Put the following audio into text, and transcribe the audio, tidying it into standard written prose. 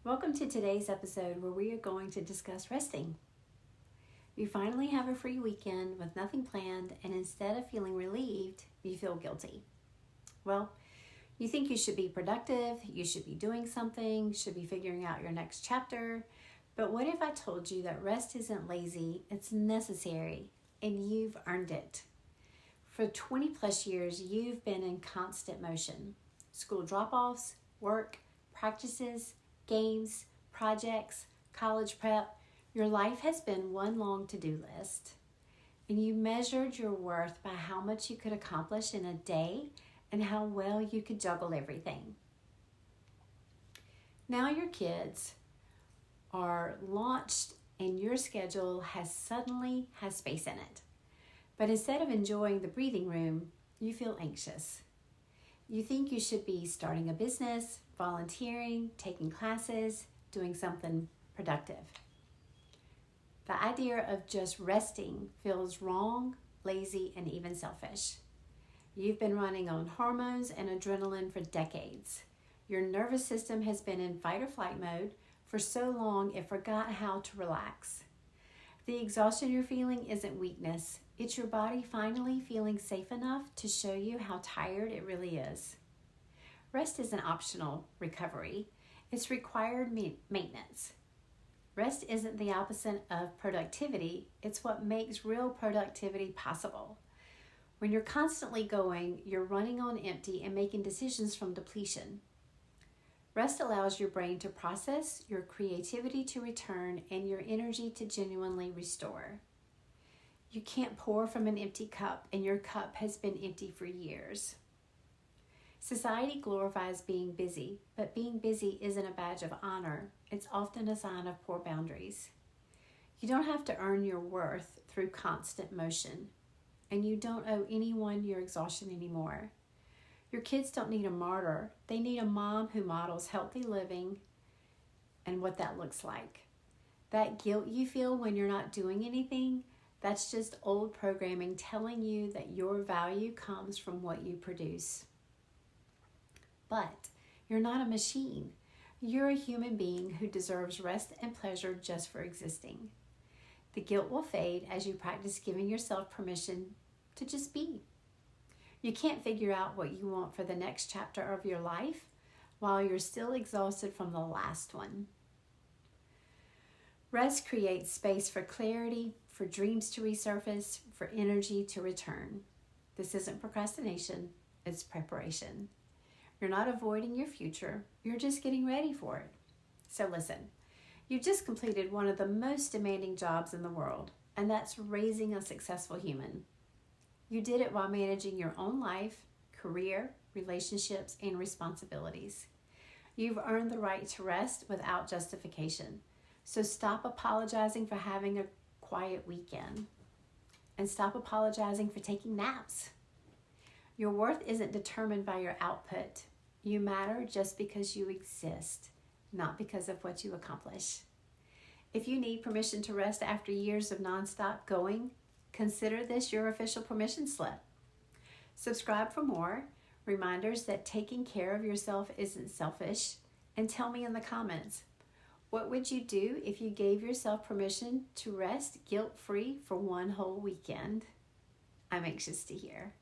Welcome to today's episode where we are going to discuss resting. You finally have a free weekend with nothing planned, and instead of feeling relieved, you feel guilty. Well, you think you should be productive, you should be doing something, should be figuring out your next chapter. But what if I told you that rest isn't lazy, it's necessary, and you've earned it? For 20 plus years, you've been in constant motion. School drop-offs, work, practices, games, projects, college prep. Your life has been one long to-do list. And you measured your worth by how much you could accomplish in a day and how well you could juggle everything. Now your kids are launched and your schedule suddenly has space in it. But instead of enjoying the breathing room, you feel anxious. You think you should be starting a business, volunteering, taking classes, doing something productive. The idea of just resting feels wrong, lazy, and even selfish. You've been running on hormones and adrenaline for decades. Your nervous system has been in fight or flight mode for so long it forgot how to relax. The exhaustion you're feeling isn't weakness. It's your body finally feeling safe enough to show you how tired it really is. Rest isn't optional recovery. It's required maintenance. Rest isn't the opposite of productivity. It's what makes real productivity possible. When you're constantly going, you're running on empty and making decisions from depletion. Rest allows your brain to process, your creativity to return, and your energy to genuinely restore. You can't pour from an empty cup, and your cup has been empty for years. Society glorifies being busy, but being busy isn't a badge of honor. It's often a sign of poor boundaries. You don't have to earn your worth through constant motion, and you don't owe anyone your exhaustion anymore. Your kids don't need a martyr. They need a mom who models healthy living and what that looks like. That guilt you feel when you're not doing anything, that's just old programming telling you that your value comes from what you produce. But you're not a machine. You're a human being who deserves rest and pleasure just for existing. The guilt will fade as you practice giving yourself permission to just be. You can't figure out what you want for the next chapter of your life while you're still exhausted from the last one. Rest creates space for clarity, for dreams to resurface, for energy to return. This isn't procrastination, it's preparation. You're not avoiding your future, you're just getting ready for it. So listen, you've just completed one of the most demanding jobs in the world, and that's raising a successful human. You did it while managing your own life, career, relationships, and responsibilities. You've earned the right to rest without justification. So stop apologizing for having a quiet weekend, and stop apologizing for taking naps. Your worth isn't determined by your output. You matter just because you exist, not because of what you accomplish. If you need permission to rest after years of nonstop going, consider this your official permission slip. Subscribe for more reminders that taking care of yourself isn't selfish, and tell me in the comments, what would you do if you gave yourself permission to rest guilt-free for one whole weekend? I'm anxious to hear.